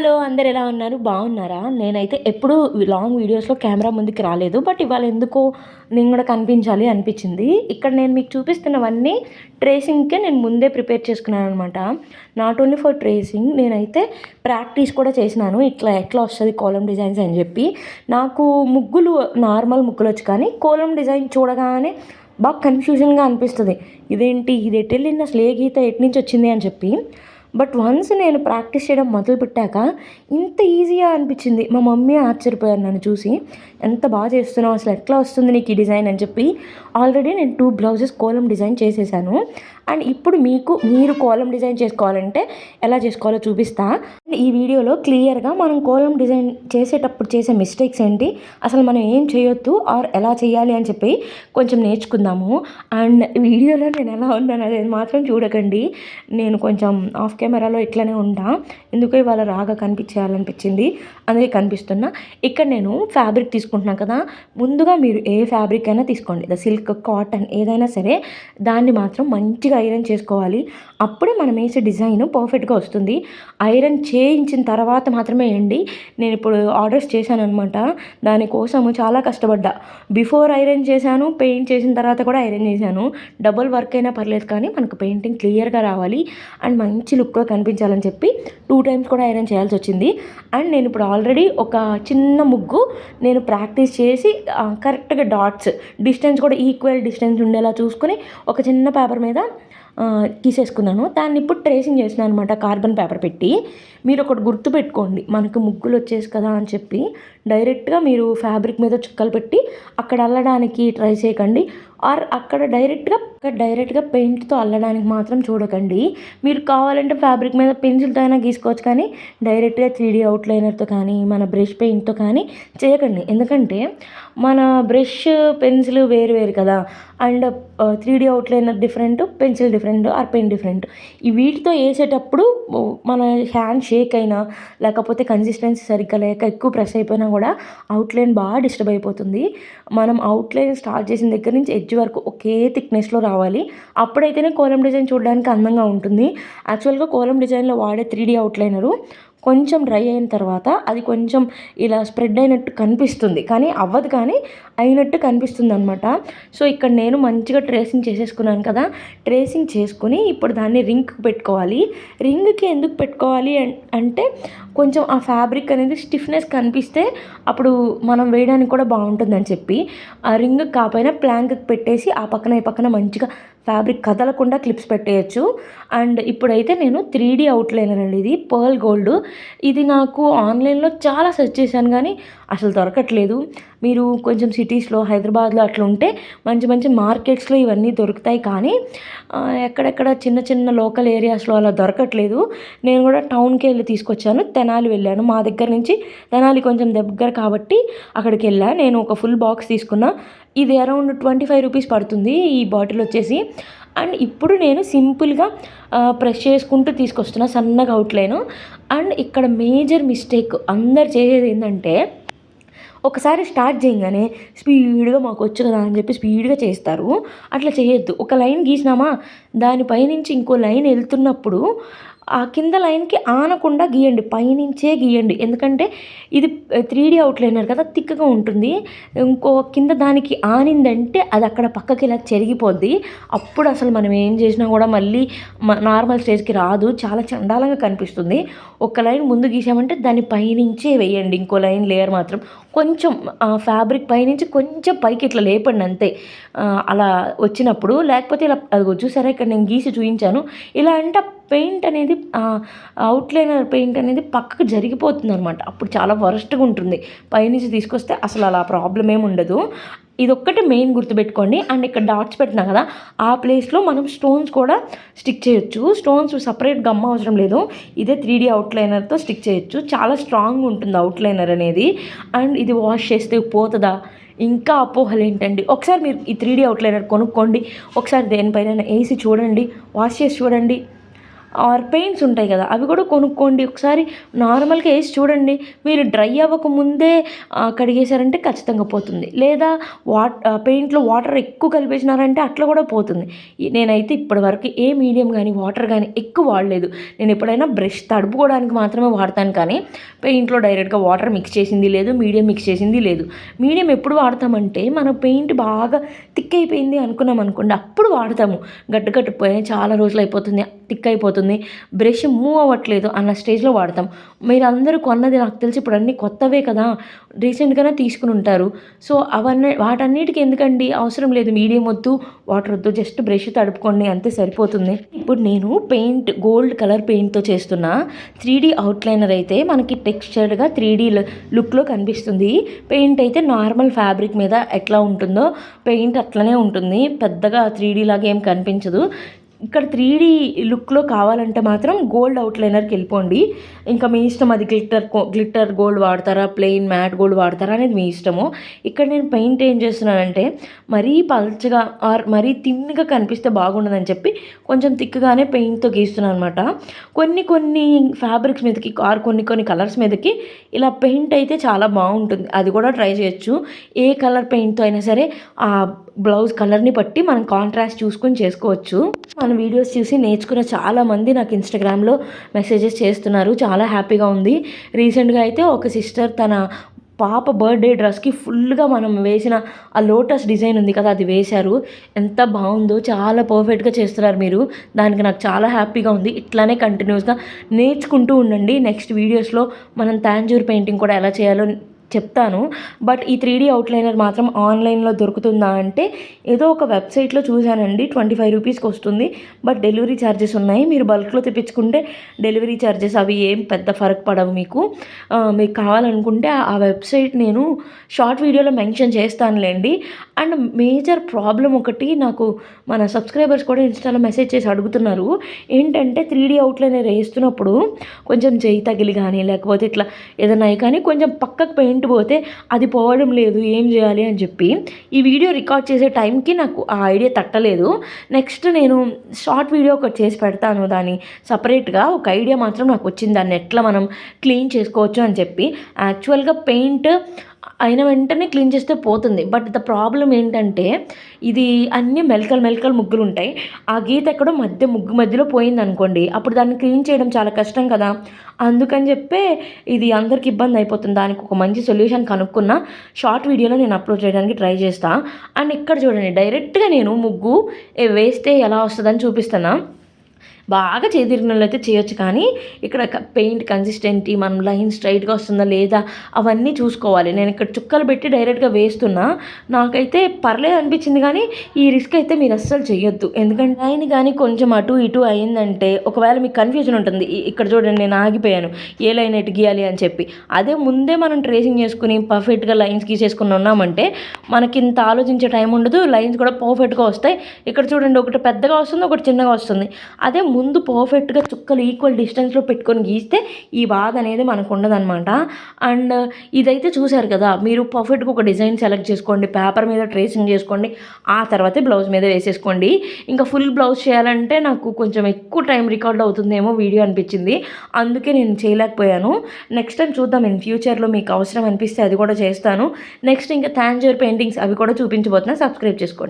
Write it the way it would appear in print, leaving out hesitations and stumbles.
Hello! అందరూ ఎలా ఉన్నారు? బాగున్నారా? నేనైతే ఎప్పుడూ లాంగ్ వీడియోస్‌లో కెమెరా ముందుకి రాలేదు. బట్ ఇవాళ ఎందుకో నేను గూడా కనిపించాలి అనిపిచ్చింది. ఇక్కడ నేను మీకు చూపిస్తున్నవన్నీ ట్రేసింగ్‌కే నేను ముందే ప్రిపేర్ చేసుకున్నాననమాట. నాట్ ఓన్లీ ఫర్ ట్రేసింగ్ నేనైతే ప్రాక్టీస్ కూడా చేసినాను. ఎట్లా వస్తది కాలమ్ డిజైన్స్ అని జెప్పి. నాకు ముగ్గులు నార్మల్ ముగ్గులొచ్చు కానీ కోలమ్ డిజైన్ చూడగానే బాగా కన్‌ఫ్యూజన్‌గా అనిపిస్తది. ఇదేంటి? ఇది ఎటెళ్ళింది? అసలు ఏ గీత ఎటునుంచొచ్చింది అని చెప్పి. బట్ వన్స్ నేను ప్రాక్టీస్ చేయడం మొదలుపెట్టాక ఇంత ఈజీగా అనిపించింది. మా మమ్మీ ఆశ్చర్యపోయారు నన్ను చూసి. ఎంత బాగా చేస్తున్నావు, అసలు ఎట్లా వస్తుంది నీకు ఈ డిజైన్ అని చెప్పి. ఆల్రెడీ నేను 2 బ్లౌజెస్ కోలమ్ డిజైన్ చేసేసాను. అండ్ ఇప్పుడు మీరు కోలమ్ డిజైన్ చేసుకోవాలంటే ఎలా చేసుకోవాలో చూపిస్తా. ఈ వీడియోలో క్లియర్గా మనం కోలమ్ డిజైన్ చేసేటప్పుడు చేసే మిస్టేక్స్ ఏంటి, అసలు మనం ఏం చేయొద్దు ఆర్ ఎలా చేయాలి అని చెప్పి కొంచెం నేర్చుకుందాము. అండ్ వీడియోలో నేను ఎలా ఉన్నాను అనేది మాత్రం చూడకండి. నేను కొంచెం ఆఫ్ కెమెరాలో ఇట్లనే ఉంటా. ఎందుకో ఇవాళ రాగా కనిపించేయాలనిపించింది, అందుకే కనిపిస్తున్నా. ఇక్కడ నేను ఫ్యాబ్రిక్ తీసుకుంటున్నాను కదా, ముందుగా మీరు ఏ ఫ్యాబ్రిక్ అయినా తీసుకోండి, సిల్క్, కాటన్ ఏదైనా సరే, దాన్ని మాత్రం మంచిగా ఐరన్ చేసుకోవాలి. అప్పుడే మనం వేసే డిజైన్ పర్ఫెక్ట్గా వస్తుంది. ఐరన్ చేయించిన తర్వాత మాత్రమే వేయండి. నేను ఇప్పుడు ఆర్డర్స్ చేశాను అనమాట. దానికోసము చాలా కష్టపడ్డా. బిఫోర్ ఐరన్ చేశాను, పెయింట్ చేసిన తర్వాత కూడా ఐరన్ చేశాను. డబుల్ వర్క్ అయినా పర్లేదు కానీ మనకు పెయింటింగ్ క్లియర్గా రావాలి అండ్ మంచి లుక్గా కనిపించాలని చెప్పి 2 టైమ్స్ కూడా ఐరన్ చేయాల్సి వచ్చింది. అండ్ నేను ఇప్పుడు ఆల్రెడీ ఒక చిన్న ముగ్గు నేను ప్రాక్టీస్ చేసి కరెక్ట్గా డాట్స్ డిస్టెన్స్ కూడా ఈక్వల్ డిస్టెన్స్ ఉండేలా చూసుకొని ఒక చిన్న పేపర్ మీద గీసేసుకున్నాను. దాన్ని ఇప్పుడు ట్రేసింగ్ చేసినాను అనమాట, కార్బన్ పేపర్ పెట్టి. మీరు ఒకటి గుర్తుపెట్టుకోండి, మనకు ముగ్గులు వచ్చేసి కదా అని చెప్పి డైరెక్ట్గా మీరు ఫ్యాబ్రిక్ మీద చుక్కలు పెట్టి అక్కడ అల్లడానికి ట్రై చేయకండి. ఆర్ అక్కడ డైరెక్ట్గా పెయింట్తో అల్లడానికి మాత్రం చూడకండి. మీరు కావాలంటే ఫ్యాబ్రిక్ మీద పెన్సిల్తో అయినా గీసుకోవచ్చు, కానీ డైరెక్ట్గా 3D అవుట్లైనర్తో కానీ మన బ్రష్ పెయింట్తో కానీ చేయకండి. ఎందుకంటే మన బ్రష్ పెన్సిల్ వేరు కదా, and 3D outliner different, pencil different or pen different. ఈ వీటితో వేసేటప్పుడు మన హ్యాండ్ షేక్ అయినా లేకపోతే కన్సిస్టెన్సీ సరిగ్గా లేక ఎక్కువ ప్రెస్ అయిపోయినా కూడా అవుట్లైన్ బాగా డిస్టర్బ్ అయిపోతుంది. మనం అవుట్లైన్ స్టార్ట్ చేసిన దగ్గర నుంచి ఎడ్జ్ వరకు ఒకే థిక్నెస్లో రావాలి. అప్పుడైతేనే కోలమ్ డిజైన్ చూడడానికి అందంగా ఉంటుంది. యాక్చువల్గా కోలమ్ డిజైన్లో వాడే 3D అవుట్లైనరు కొంచెం డ్రై అయిన తర్వాత అది కొంచెం ఇలా స్ప్రెడ్ అయినట్టు కనిపిస్తుంది, కానీ అవ్వదు, కానీ అయినట్టు కనిపిస్తుంది అనమాట. సో ఇక్కడ నేను మంచిగా ట్రేసింగ్ చేసేసుకున్నాను కదా. ట్రేసింగ్ చేసుకుని ఇప్పుడు దాన్ని రింగ్కి పెట్టుకోవాలి. రింగ్కి ఎందుకు పెట్టుకోవాలి అంటే కొంచెం ఆ ఫ్యాబ్రిక్ అనేది స్టిఫ్నెస్ కనిపిస్తే అప్పుడు మనం వేయడానికి కూడా బాగుంటుందని చెప్పి ఆ రింగ్ కాకపోయినా ప్లాంక్కి పెట్టేసి ఆ పక్కన ఈ పక్కన మంచిగా ఫ్యాబ్రిక్ కదలకుండా క్లిప్స్ పెట్టేయచ్చు. అండ్ ఇప్పుడైతే నేను 3D అవుట్లైనర్ అండి, ఇది పర్ల్ గోల్డ్. ఇది నాకు ఆన్లైన్లో చాలా సెర్చ్ చేశాను కానీ అసలు దొరకట్లేదు. మీరు కొంచెం సిటీస్లో హైదరాబాద్లో అట్లా ఉంటే మంచి మంచి మార్కెట్స్లో ఇవన్నీ దొరుకుతాయి, కానీ ఎక్కడెక్కడ చిన్న చిన్న లోకల్ ఏరియాస్లో అలా దొరకట్లేదు. నేను కూడా టౌన్కి వెళ్ళి తీసుకొచ్చాను. తెనాలి వెళ్ళాను, మా దగ్గర నుంచి తెనాలి కొంచెం దగ్గర కాబట్టి అక్కడికి వెళ్ళాను. నేను ఒక ఫుల్ బాక్స్ తీసుకున్నా. ఇది అరౌండ్ 25 రూపీస్ పడుతుంది ఈ బాటిల్ వచ్చేసి. అండ్ ఇప్పుడు నేను సింపుల్గా ప్రెస్ చేసుకుంటూ తీసుకొస్తున్నా సన్నగా అవుట్లైన్. అండ్ ఇక్కడ మేజర్ మిస్టేక్ అందరు చేసేది ఏంటంటే, ఒకసారి స్టార్ట్ చేయగానే స్పీడ్గా మాకు వచ్చు కదా అని చెప్పి స్పీడ్గా చేస్తారు. అట్లా చేయొద్దు. ఒక లైన్ గీసినామా, దానిపైనుంచి ఇంకో లైన్ వెళ్తున్నప్పుడు ఆ కింద లైన్కి ఆనకుండా గీయండి, పైనుంచే గీయండి. ఎందుకంటే ఇది 3D అవుట్లైనర్ కదా, థిక్గా ఉంటుంది. ఇంకో కింద దానికి ఆనిందంటే అది అక్కడ పక్కకి ఇలా చెరిగిపోద్ది. అప్పుడు అసలు మనం ఏం చేసినా కూడా మళ్ళీ నార్మల్ స్టేజ్కి రాదు, చాలా చండాలంగా కనిపిస్తుంది. ఒక లైన్ ముందు గీసామంటే దాని పైనుంచే వేయండి. ఇంకో లైన్ లేయర్ మాత్రం కొంచెం ఫ్యాబ్రిక్ పైనుంచి కొంచెం పైకి ఇట్లా లేపండి అంతే. అలా వచ్చినప్పుడు, లేకపోతే ఇలా అది చూసారా ఇక్కడ నేను గీసి చూపించాను. ఇలా అంటే పెయింట్ అనేది అవుట్లైనర్ పెయింట్ అనేది పక్కకు జరిగిపోతుంది అనమాట. అప్పుడు చాలా వరస్ట్గా ఉంటుంది. పైనుంచి తీసుకొస్తే అసలు అలా ప్రాబ్లం ఏమి ఉండదు. ఇదొక్కటి మెయిన్ గుర్తుపెట్టుకోండి. అండ్ ఇక్కడ డాట్స్ పెట్టినా కదా, ఆ ప్లేస్లో మనం స్టోన్స్ కూడా స్టిక్ చేయొచ్చు. స్టోన్స్ సపరేట్ గమ్ అవసరం లేదు, ఇదే 3D అవుట్లైనర్తో స్టిక్ చేయొచ్చు. చాలా స్ట్రాంగ్ ఉంటుంది అవుట్లైనర్ అనేది. అండ్ ఇది వాష్ చేస్తే పోతుందా, ఇంకా అపోహలు ఏంటండి. ఒకసారి మీరు ఈ 3D అవుట్లైనర్ కొనుక్కోండి, ఒకసారి దేనిపైన వేసి చూడండి, వాష్ చేసి చూడండి. ఆర్ పెయింట్స్ ఉంటాయి కదా, అవి కూడా కొనుక్కోండి. ఒకసారి నార్మల్గా వేసి చూడండి. మీరు డ్రై అవ్వకముందే కడిగేశారంటే ఖచ్చితంగా పోతుంది. లేదా పెయింట్లో వాటర్ ఎక్కువ కలిపేసినారంటే అట్లా కూడా పోతుంది. నేనైతే ఇప్పటివరకు ఏ మీడియం కానీ వాటర్ కానీ ఎక్కువ వాడలేదు. నేను ఎప్పుడైనా బ్రష్ తడుపుకోవడానికి మాత్రమే వాడతాను, కానీ పెయింట్లో డైరెక్ట్గా వాటర్ మిక్స్ చేసింది లేదు, మీడియం మిక్స్ చేసింది లేదు. మీడియం ఎప్పుడు వాడతామంటే మన పెయింట్ బాగా థిక్ అయిపోయింది అనుకున్నాం అనుకోండి, అప్పుడు వాడతాము. గట్టుపోయి చాలా రోజులు అయిపోతుంది, థిక్ అయిపోతుంది, బ్రష్ మూవ్ అవ్వట్లేదు అన్న స్టేజ్లో వాడతాం. మీరు అందరూ కొన్నది నాకు తెలిసి ఇప్పుడు అన్నీ కొత్తవే కదా, రీసెంట్గానే తీసుకుని ఉంటారు. సో వాటన్నిటికి ఎందుకండి అవసరం లేదు. మీడియం వద్దు, వాటర్ వద్దు, జస్ట్ బ్రష్ తడుపుకోండి అంతే సరిపోతుంది. ఇప్పుడు నేను గోల్డ్ కలర్ పెయింట్తో చేస్తున్న 3D అవుట్లైనర్ అయితే మనకి టెక్స్చర్డ్గా 3D లుక్లో కనిపిస్తుంది. పెయింట్ అయితే నార్మల్ ఫ్యాబ్రిక్ మీద ఎట్లా ఉంటుందో పెయింట్ అట్లనే ఉంటుంది, పెద్దగా 3D లాగా ఏం కనిపించదు. ఇక్కడ 3D లుక్లో కావాలంటే మాత్రం గోల్డ్ అవుట్లైనర్కి వెళ్ళిపోండి. ఇంకా మీ ఇష్టం, అది గ్లిట్టర్ గోల్డ్ వాడతారా, ప్లెయిన్ మ్యాట్ గోల్డ్ వాడతారా అనేది మీ ఇష్టము. ఇక్కడ నేను పెయింట్ ఏం చేస్తున్నానంటే మరీ పల్చగా ఆర్ మరీ థిన్గా కనిపిస్తే బాగుండదని చెప్పి కొంచెం థిక్గానే పెయింట్తో గీస్తున్నాను అనమాట. కొన్ని ఫ్యాబ్రిక్స్ మీదకి ఆర్ కొన్ని కలర్స్ మీదకి ఇలా పెయింట్ అయితే చాలా బాగుంటుంది, అది కూడా ట్రై చేయొచ్చు. ఏ కలర్ పెయింట్తో అయినా సరే ఆ బ్లౌజ్ కలర్ని బట్టి మనం కాంట్రాస్ట్ చూసుకొని చేసుకోవచ్చు. మన వీడియోస్ చూసి నేర్చుకున్న చాలామంది నాకు ఇన్స్టాగ్రామ్లో మెసేజెస్ చేస్తున్నారు, చాలా హ్యాపీగా ఉంది. రీసెంట్గా అయితే ఒక సిస్టర్ తన పాప బర్త్డే డ్రెస్కి ఫుల్గా మనం వేసిన ఆ లోటస్ డిజైన్ ఉంది కదా, అది వేశారు. ఎంత బాగుందో, చాలా పర్ఫెక్ట్గా చేస్తున్నారు మీరు. దానికి నాకు చాలా హ్యాపీగా ఉంది. ఇట్లానే కంటిన్యూస్గా నేర్చుకుంటూ ఉండండి. నెక్స్ట్ వీడియోస్లో మనం తాంజూర్ పెయింటింగ్ కూడా ఎలా చేయాలో చెప్తాను. బట్ ఈ 3D అవుట్లైనర్ మాత్రం ఆన్లైన్లో దొరుకుతుందా అంటే ఏదో ఒక వెబ్సైట్లో చూశానండి, 25 రూపీస్కి వస్తుంది. బట్ డెలివరీ ఛార్జెస్ ఉన్నాయి. మీరు బల్క్లో తెప్పించుకుంటే డెలివరీ ఛార్జెస్ అవి ఏం పెద్ద ఫరక్ పడవు మీకు. మీకు కావాలనుకుంటే ఆ వెబ్సైట్ నేను షార్ట్ వీడియోలో మెన్షన్ చేస్తానులేండి. అండ్ మేజర్ ప్రాబ్లం ఒకటి, నాకు మన సబ్స్క్రైబర్స్ కూడా ఇన్స్టాలో మెసేజ్ చేసి అడుగుతున్నారు. ఏంటంటే 3D అవుట్లైనర్ వేస్తున్నప్పుడు కొంచెం చేయి తగిలి కానీ లేకపోతే ఇట్లా ఏదైనా కానీ కొంచెం పక్కకు పెయింట్ పోతే అది పోవడం లేదు, ఏం చేయాలి అని చెప్పి ఈ వీడియో రికార్డ్ చేసే టైంకి నాకు ఆ ఐడియా తట్టలేదు. నెక్స్ట్ నేను షార్ట్ వీడియో ఒకటి చేసి పెడతాను, దాన్ని సపరేట్గా ఒక ఐడియా మాత్రం నాకు వచ్చింది, దాన్ని ఎట్లా మనం క్లీన్ చేసుకోవచ్చు అని చెప్పి. యాక్చువల్గా పెయింట్ అయిన వెంటనే క్లీన్ చేస్తే పోతుంది. బట్ ద ప్రాబ్లం ఏంటంటే ఇది అన్నీ మెలకలు ముగ్గులు ఉంటాయి. ఆ గీత ఎక్కడో ముగ్గు మధ్యలో పోయింది అనుకోండి, అప్పుడు దాన్ని క్లీన్ చేయడం చాలా కష్టం కదా. అందుకని చెప్పే ఇది అందరికి ఇబ్బంది అయిపోతుంది. దానికి ఒక మంచి సొల్యూషన్ కనుక్కున్న షార్ట్ వీడియోలో నేను అప్లోడ్ చేయడానికి ట్రై చేస్తాను. అండ్ ఇక్కడ చూడండి, డైరెక్ట్గా నేను ముగ్గు వేస్తే ఎలా వస్తుందని చూపిస్తున్నా. బాగా చేతిరిగిన వాళ్ళు అయితే చేయొచ్చు, కానీ ఇక్కడ పెయింట్ కన్సిస్టెంటీ, మనం లైన్ స్ట్రైట్గా వస్తుందా లేదా అవన్నీ చూసుకోవాలి. నేను ఇక్కడ చుక్కలు పెట్టి డైరెక్ట్గా వేస్తున్నా, నాకైతే పర్లేదు అనిపించింది. కానీ ఈ రిస్క్ అయితే మీరు అస్సలు చేయొద్దు, ఎందుకంటే లైన్ కానీ కొంచెం అటు ఇటు అయిందంటే ఒకవేళ మీకు కన్ఫ్యూజన్ ఉంటుంది. ఇక్కడ చూడండి, నేను ఆగిపోయాను ఏ లైన్ ఎటు గీయాలి అని చెప్పి. అదే ముందే మనం ట్రేసింగ్ చేసుకుని పర్ఫెక్ట్గా లైన్స్ గీసేసుకుని ఉన్నామంటే మనకి ఇంత ఆలోచించే టైం ఉండదు, లైన్స్ కూడా పర్ఫెక్ట్గా వస్తాయి. ఇక్కడ చూడండి, ఒకటి పెద్దగా వస్తుంది, ఒకటి చిన్నగా వస్తుంది. అదే ముందు పర్ఫెక్ట్గా చుక్కలు ఈక్వల్ డిస్టెన్స్లో పెట్టుకొని గీస్తే ఈ బాధ అనేది మనకు ఉండదన్నమాట. అండ్ ఇదైతే చూశారు కదా, మీరు పర్ఫెక్ట్గా ఒక డిజైన్ సెలెక్ట్ చేసుకోండి, పేపర్ మీద ట్రేసింగ్ చేసుకోండి, ఆ తర్వాతే బ్లౌజ్ మీద వేసేసుకోండి. ఇంకా ఫుల్ బ్లౌజ్ చేయాలంటే నాకు కొంచెం ఎక్కువ టైం రికార్డ్ అవుతుందేమో వీడియో అనిపించింది, అందుకే నేను చేయలేకపోయాను. నెక్స్ట్ టైం చూద్దాం, ఇన్ ఫ్యూచర్లో మీకు అవసరం అనిపిస్తే అది కూడా చేస్తాను. నెక్స్ట్ ఇంకా తాంజూర్ పెయింటింగ్స్ అవి కూడా చూపించబోతున్నా, సబ్స్క్రైబ్ చేసుకోండి.